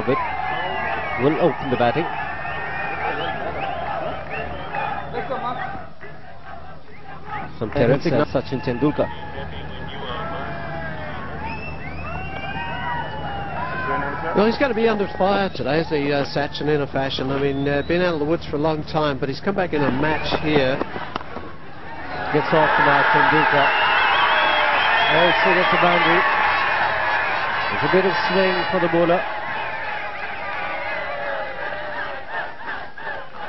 Dravid will open the batting. Some terrific Sachin Tendulkar. Well, he's going to be under fire today, is the Sachin, in a fashion. I mean, been out of the woods for a long time, but he's come back in a match here. Gets off now, Tendulkar. Also gets the boundary. There's a bit of swing for the bowler.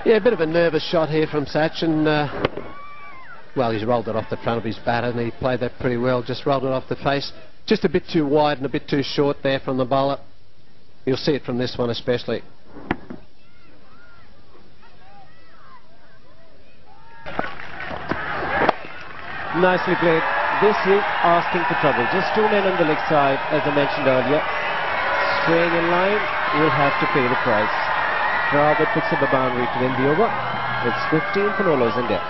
Yeah, a bit of a nervous shot here from Sachin. Well, he's rolled it off the front of his bat, and he played that pretty well. Just rolled it off the face. Just a bit too wide and a bit too short there from the bowler. You'll see it from this one especially. Nicely played. This is asking for trouble. Just 2 men on the leg side, as I mentioned earlier. Staying in line, you'll have to pay the price. Dravid picks up the boundary to win the over. It's 15 for no loss India.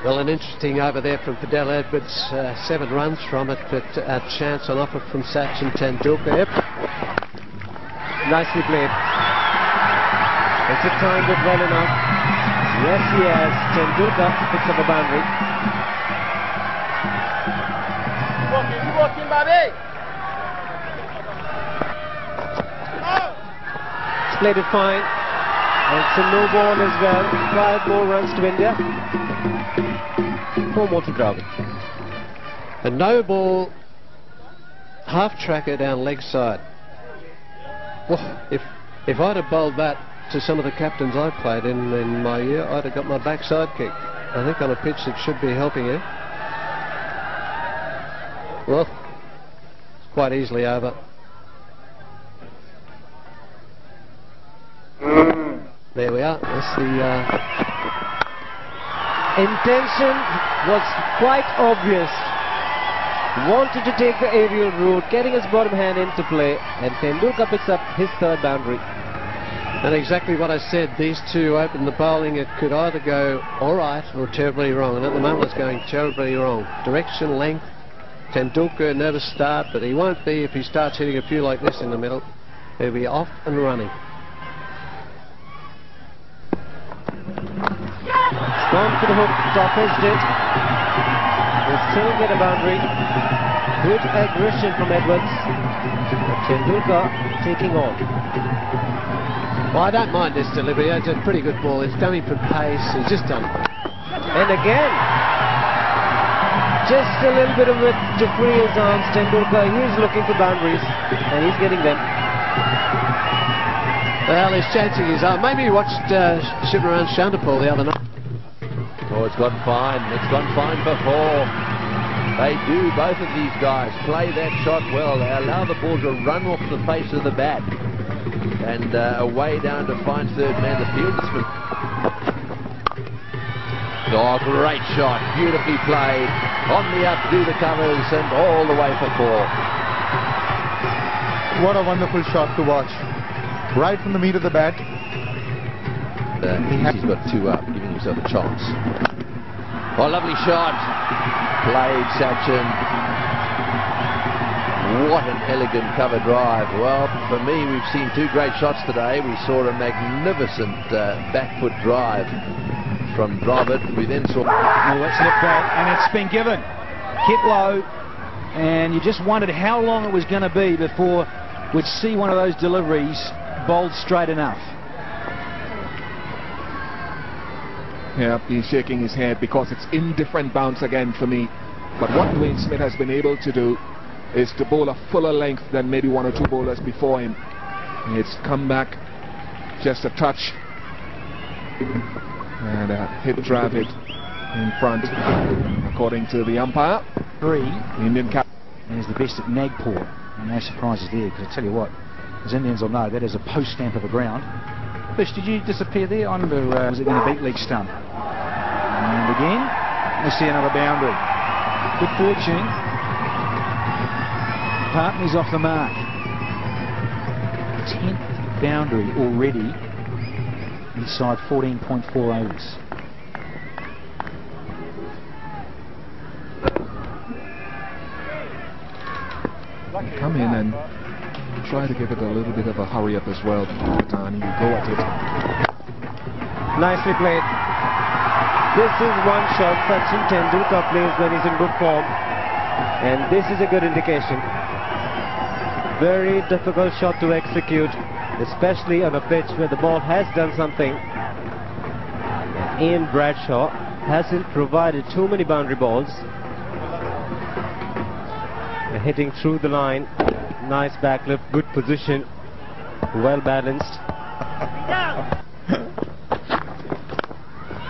Well, an interesting over there from Fidel Edwards. 7 runs from it, but a chance on offer from Sachin Tendulkar. Yep. Nicely played. It's a timed it well enough. Yes, he has. Tendulkar picks up a boundary. It's played it fine. And it's a no ball as well. 5 more runs to India. 4 more to Dravid. A no ball, half tracker down leg side. Well, if I'd have bowled that to some of the captains I played in my year, I'd have got my backside kicked. I think on a pitch that should be helping you. Well, it's quite easily over. There we are. That's the intention was quite obvious. Wanted to take the aerial route, getting his bottom hand into play, and Tendulkar picks up his 3rd boundary. And exactly what I said, these two open the bowling. It could either go alright or terribly wrong, and at the moment it's going terribly wrong. Direction, length, Tendulkar, nervous start, but he won't be if he starts hitting a few like this in the middle. He'll be off and running. Gone for the hook, top edged it. We'll still get a boundary. Good aggression from Edwards. Tendulkar taking on. Well, I don't mind this delivery. It's a pretty good ball. It's coming from pace. He's just done it. And again, just a little bit of it to free his arms. Tendulkar, he's looking for boundaries, and he's getting them. Well, he's chancing his arm. Maybe he watched Shivaran Chanderpaul the other night. Oh, it's gone fine. It's gone fine for 4. They do, both of these guys, play that shot well. They allow the ball to run off the face of the bat. And away down to find 3rd man, the fieldsman. Oh, great shot. Beautifully played. On the up, do the covers, and all the way for 4. What a wonderful shot to watch. Right from the meat of the bat. He's got 2 up, giving himself a chance. Oh, lovely shot. Played Sachin. What an elegant cover drive. Well, for me, we've seen 2 great shots today. We saw a magnificent back foot drive from Dravid. We then saw... Oh, that's left back, and it's been given. Hit low, and you just wondered how long it was going to be before we'd see one of those deliveries bowled straight enough. Yeah, he's shaking his head because it's indifferent bounce again for me. But what Dwayne Smith has been able to do is to bowl a fuller length than maybe 1 or 2 bowlers before him. It's come back just a touch and hit Dravid in front, according to the umpire. 3. The Indian cap. And he's the best at Nagpur. And no surprises there, because I tell you what, as Indians will know, that is a post stamp of the ground. Fish, did you disappear there? I wonder, was it going to beat leg stump? And again, we see another boundary. Good fortune. Partners off the mark. 10th boundary already inside 14.4 overs. come in and try to give it a little bit of a hurry up as well. Pathan, you go at it. Nicely played. This is one shot Sachin Tendulkar plays when he's in good form, and this is a good indication. Very difficult shot to execute, especially on a pitch where the ball has done something. Ian Bradshaw hasn't provided too many boundary balls. Hitting through the line, nice backlift, good position, well balanced.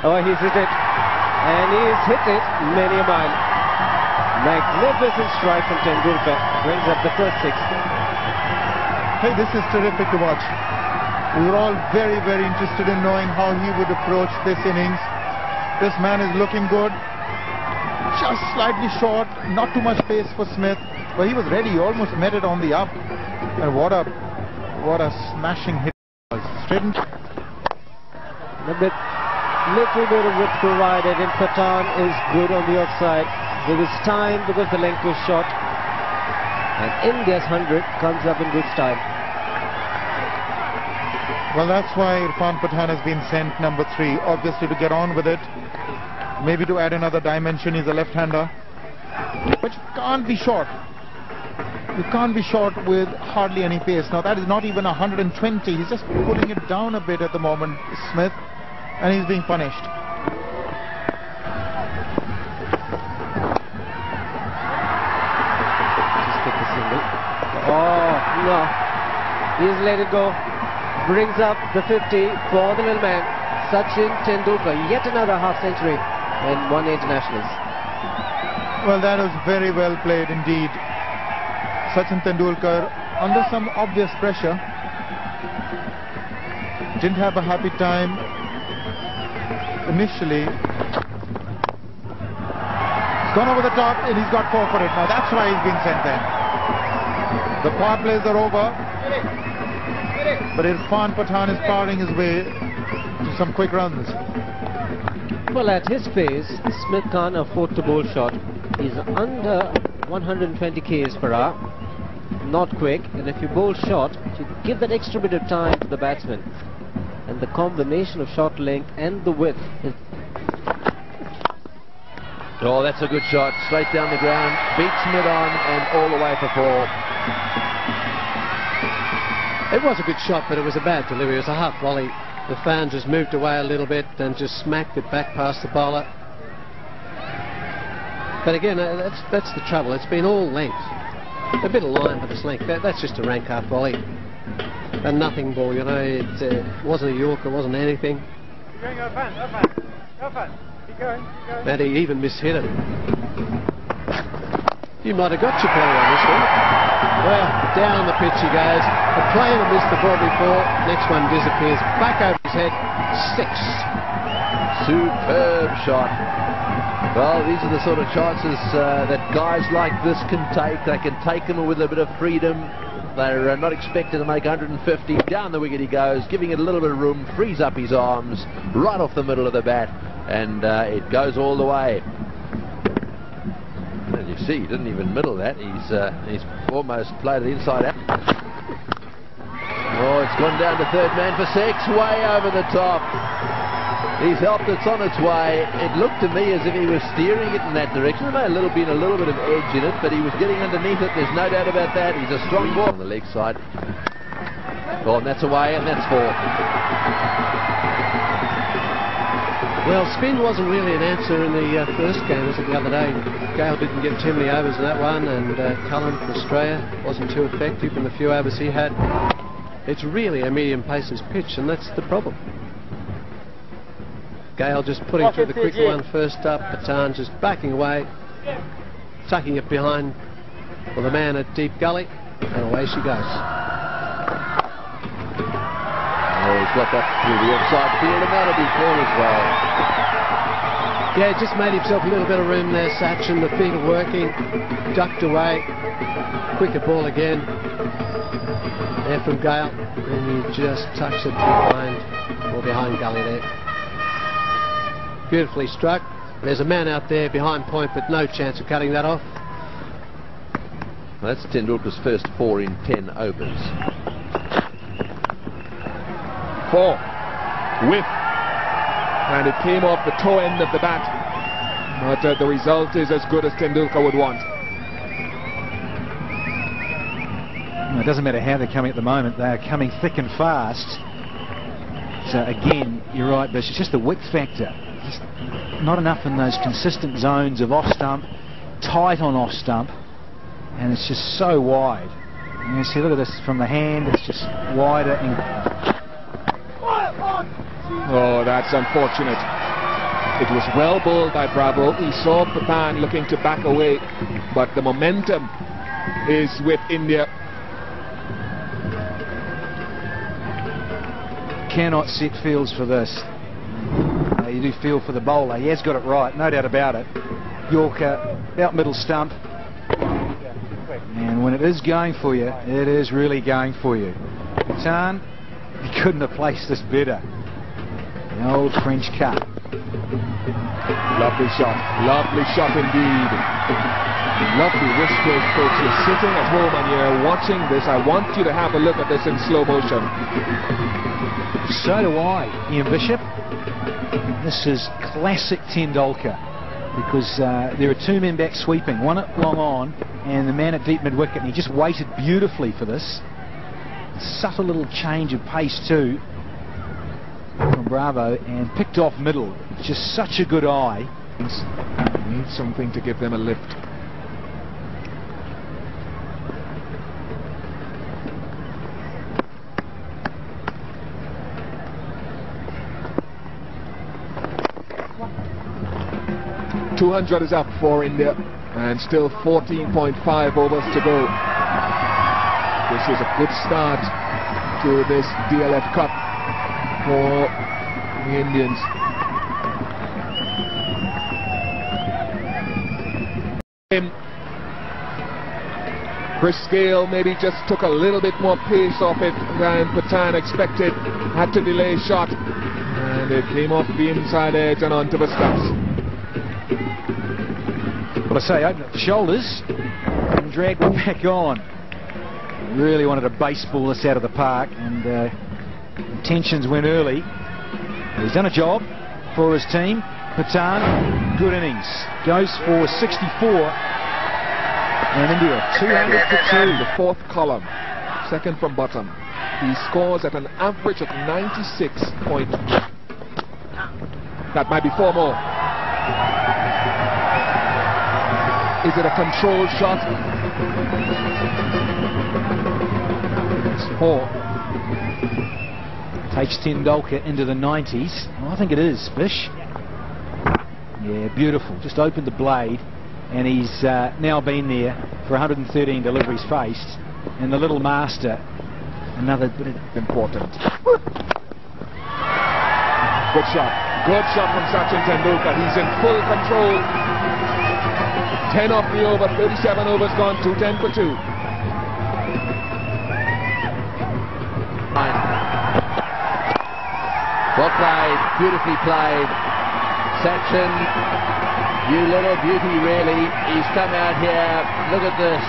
Oh, he's hit it, and he's hit it many a mile. Magnificent strike from Tendulkar, brings up the first 6. Hey, this is terrific to watch. We were all very, very interested in knowing how he would approach this innings. This man is looking good. Just slightly short, not too much pace for Smith, but he was ready. He almost met it on the up. And what a smashing hit. Straightened. Little bit of width provided, and Pathan is good on the offside. There was time because the length was short, and India's 100 comes up in good style. Well, that's why Irfan Pathan has been sent number 3, obviously to get on with it, maybe to add another dimension. He's a left-hander, but you can't be short. You can't be short with hardly any pace. Now that is not even 120. He's just putting it down a bit at the moment, Smith, and he's being punished. Just pick the single. Oh no, he's let it go. Brings up the 50 for the little man, Sachin Tendulkar. Yet another half century and 1 internationals. Well, that was very well played indeed. Sachin Tendulkar, under some obvious pressure, didn't have a happy time initially. He's gone over the top and he's got 4 for it. Now that's why he's been sent there. The power plays are over, but Irfan Pathan is powering his way to some quick runs. Well, at his pace, Smith can't afford to bowl short. He's under 120 k's per hour. Not quick, and if you bowl short, you give that extra bit of time to the batsman. And the combination of short length and the width is... Oh, that's a good shot. Straight down the ground, beats mid-on and all the way for 4. It was a good shot, but it was a bad delivery. It was a half volley. The fan just moved away a little bit and just smacked it back past the bowler. But again, that's the trouble. It's been all length. A bit of line, but it's length. That's just a rank half volley. A nothing ball, you know. It wasn't a Yorker, wasn't anything. Keep going, go fan. Keep going. And he even mishit it. You might have got your player on this one. Well, down the pitch he goes. The player that missed the ball before, next one disappears. Back over his head. 6. Superb shot. Well, these are the sort of chances that guys like this can take. They can take them with a bit of freedom. They're not expected to make 150. Down the wicket he goes, giving it a little bit of room, frees up his arms, right off the middle of the bat, and it goes all the way. And you see, he didn't even middle that. He's almost played it inside out. Oh, it's gone down to third man for 6, way over the top. He's helped, it's on its way. It looked to me as if he was steering it in that direction. There may have been a little bit of edge in it, but he was getting underneath it. There's no doubt about that. He's a strong ball on the leg side. Oh, and that's away, and that's 4. Well, spin wasn't really an answer in the first game, was it, the other day? Gale didn't get too many overs in that one, and Cullen for Australia wasn't too effective in the few overs he had. It's really a medium pacer's pitch, and that's the problem. Gale just putting through the quicker one first up, Pathan just backing away, tucking it behind for the man at deep gully, and away she goes. Oh, he's got that through the offside field, and that'll be 4 as well. Yeah, just made himself a little bit of room there, Sachin. The feet are working, ducked away, quicker ball again. There from Gale, and he just tucks it behind gully there. Beautifully struck. There's a man out there behind point, but no chance of cutting that off. That's Tendulkar's first 4 in 10 overs. 4. Whiff. And it came off the toe end of the bat. But the result is as good as Tendulkar would want. It doesn't matter how they're coming at the moment, they are coming thick and fast. So again, you're right, Bish, it's just the width factor. Just not enough in those consistent zones of off stump, tight on off stump, and it's just so wide. You see, look at this from the hand, it's just wider. Oh, that's unfortunate. It was well bowled by Bravo. He saw Pathan looking to back away, but the momentum is with India. Cannot set fields for this. You do feel for the bowler. He has got it right, no doubt about it. Yorker, out middle stump. And when it is going for you, it is really going for you. Pathan, he couldn't have placed this better. The old French cut. Lovely shot indeed. Lovely wrist stroke, folks. You're sitting at home and you're watching this. I want you to have a look at this in slow motion. So do I, Ian Bishop. This is classic Tendulkar, because there are 2 men back sweeping, one at long on and the man at deep mid wicket, and he just waited beautifully for this. Subtle little change of pace too from Bravo, and picked off middle. Just such a good eye. Need something to give them a lift. .200 is up for India, and still 14.5 overs to go. This is a good start to this DLF Cup for the Indians. Chris Gale maybe just took a little bit more pace off it than Pathan expected. Had to delay shot, and it came off the inside edge and onto the stumps. Well, I say, open up the shoulders and drag them back on. Really wanted to baseball this out of the park, and intentions went early. He's done a job for his team. Pathan, good innings. Goes for 64. And India, 200 for 2. The 4th column, second from bottom. He scores at an average of 96 point. That might be 4 more. Is it a controlled shot? It's 4. Takes Tendulkar into the 90s. Well, I think it is, Bish. Yeah, beautiful. Just opened the blade, and he's now been there for 113 deliveries faced. And the little master, another bit of important. Good shot. Good shot from Sachin Tendulkar. He's in full control. 10 off the over, 37 overs gone, 210 for 2. Well played, beautifully played. Sachin, you little beauty really. He's come out here, look at this.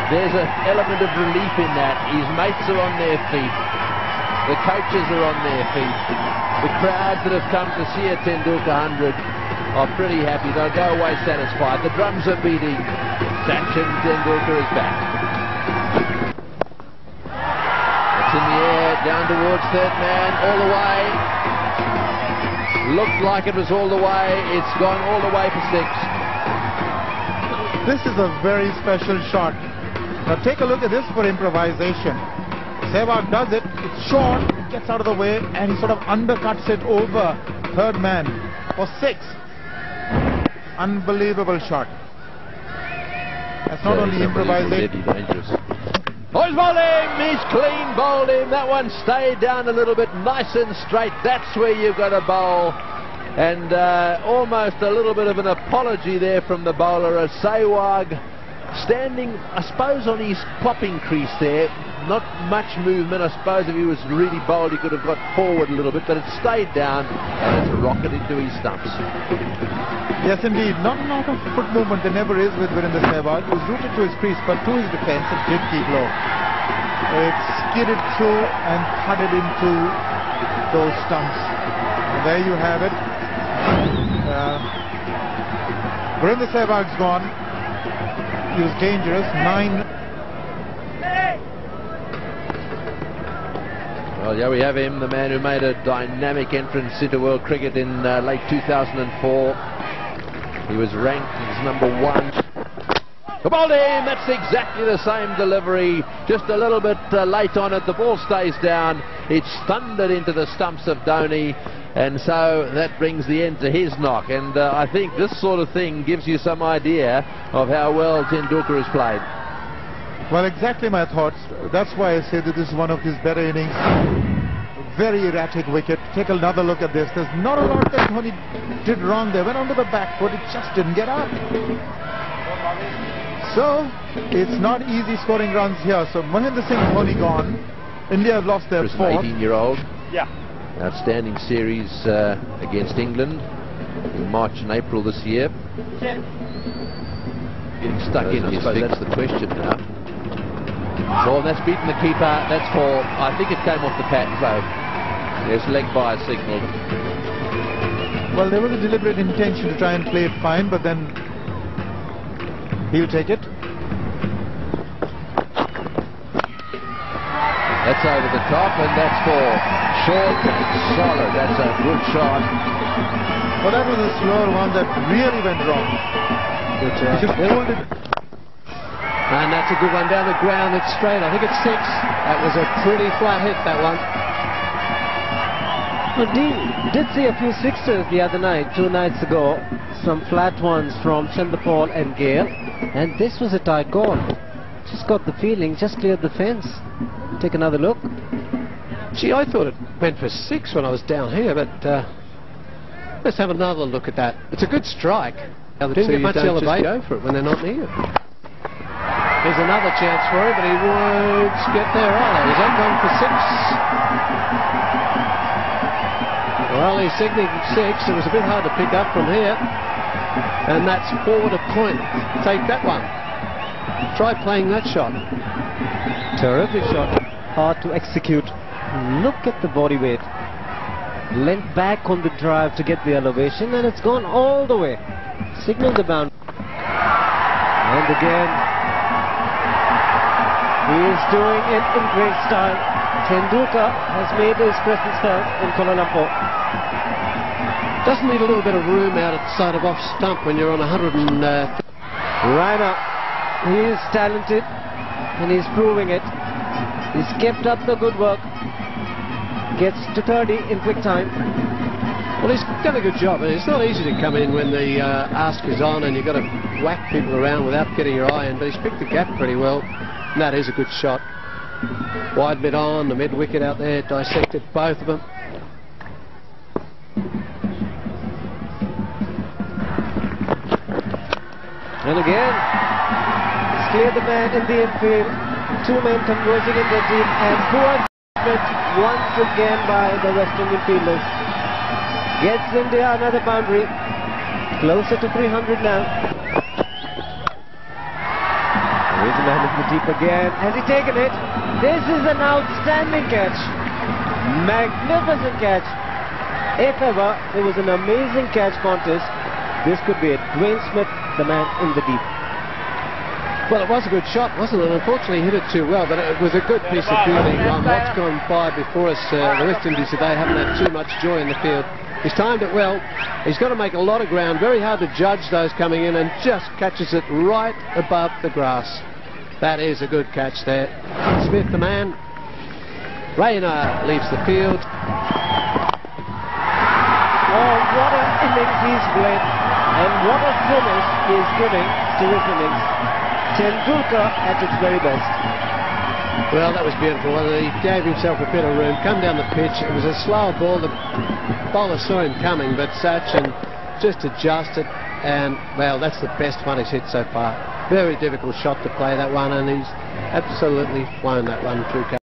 There's an element of relief in that. His mates are on their feet. The coaches are on their feet. The crowds that have come to see a Tendulkar 100 are pretty happy. They'll go away satisfied. The drums are beating. Sachin Tendulkar is back. It's in the air, down towards third man, all the way. Looked like it was all the way. It's gone all the way for 6. This is a very special shot. Now take a look at this for improvisation. Sehwag does it, it's short, it gets out of the way, and he sort of undercuts it over third man for 6. Unbelievable shot. That's not only improvisation. Oh, he's bowled him! He's clean bowled him. That one stayed down a little bit, nice and straight. That's where you've got to bowl. And almost a little bit of an apology there from the bowler as Sehwag standing, I suppose, on his popping crease there. Not much movement. I suppose if he was really bold, he could have got forward a little bit, but it stayed down and it's rocketed into his stumps. Yes, indeed. Not a lot of foot movement. There never is with Virender Sehwag. It was rooted to his crease, but to his defense, it did keep low. It skidded through and thudded into those stumps. And there you have it. Virender Sehwag's gone. He was dangerous. 9. Well, yeah, we have him, the man who made a dynamic entrance into world cricket in late 2004. He was ranked as #1. The ball in, that's exactly the same delivery, just a little bit late on it. The ball stays down. It's thundered into the stumps of Dhoni, and so that brings the end to his knock. And I think this sort of thing gives you some idea of how well Tendulkar has played. Well, exactly my thoughts. That's why I say that this is one of his better innings. Very erratic wicket. Take another look at this. There's not a lot that Dhoni did wrong there. Went onto the back foot. It just didn't get up. So, it's not easy scoring runs here. So, Mahendra Singh Dhoni gone. India have lost their fourth. 18-year-old. Yeah. Outstanding series against England in March and April this year. Getting stuck in, I suppose that's the question now. So that's beaten the keeper. That's for, I think it came off the pad. So there's leg by signal. Well, there was a deliberate intention to try and play it fine, but then he'll take it. That's over the top, and that's for short and solid. That's a good shot. Well, that was a slower one that really went wrong. And that's a good one down the ground. It's straight. I think it's 6. That was a pretty flat hit, that one. Well, Dean did see a few sixers the other night, 2 nights ago. Some flat ones from Chanderpaul and Gale. And this was a tight call. Just got the feeling, just cleared the fence. Take another look. Gee, I thought it went for 6 when I was down here, but let's have another look at that. It's a good strike. Didn't get much elevation. Go for it when they're not near. There's another chance for him, but he won't get there either. He's on one for 6. Well, he's signaling 6. It was a bit hard to pick up from here. And that's 4 to point. Take that one. Try playing that shot. Terrific shot. Hard to execute. Look at the body weight. Leant back on the drive to get the elevation, and it's gone all the way. Signal the boundary. And again, he is doing it in great style. Tendulkar has made his presence felt in Kuala Lampur. Doesn't need a little bit of room out at the side of off stump when you're on 100 and... Raina, he is talented and he's proving it. He's kept up the good work. Gets to 30 in quick time. Well, he's done a good job. It's not easy to come in when the ask is on and you've got to whack people around without getting your eye in, but he's picked the gap pretty well. And that is a good shot. Wide mid on, the mid wicket out there, dissected both of them. And again, he's cleared the man in the infield. 2 men converging in the deep, and poor once again by the West Indian fielders. Gets India another boundary. Closer to 300 now. Here's the man in the deep again. Has he taken it? This is an outstanding catch. Magnificent catch. If ever there was an amazing catch contest, this could be it. Dwayne Smith, the man in the deep. Well, it was a good shot, wasn't it? Unfortunately, he hit it too well, but it was a good piece of fielding. What's gone by before us, the West Indies today haven't had too much joy in the field. He's timed it well. He's got to make a lot of ground. Very hard to judge those coming in, and just catches it right above the grass. That is a good catch there. Smith, the man. Raina leaves the field. Oh, what an innings he's played, and what a finish he is giving to his innings. Tendulkar at its very best. Well, that was beautiful. He gave himself a bit of room, come down the pitch. It was a slow ball. The bowler saw him coming, but Sachin just adjusted, and, well, that's the best one he's hit so far. Very difficult shot to play that one, and he's absolutely flown that one through.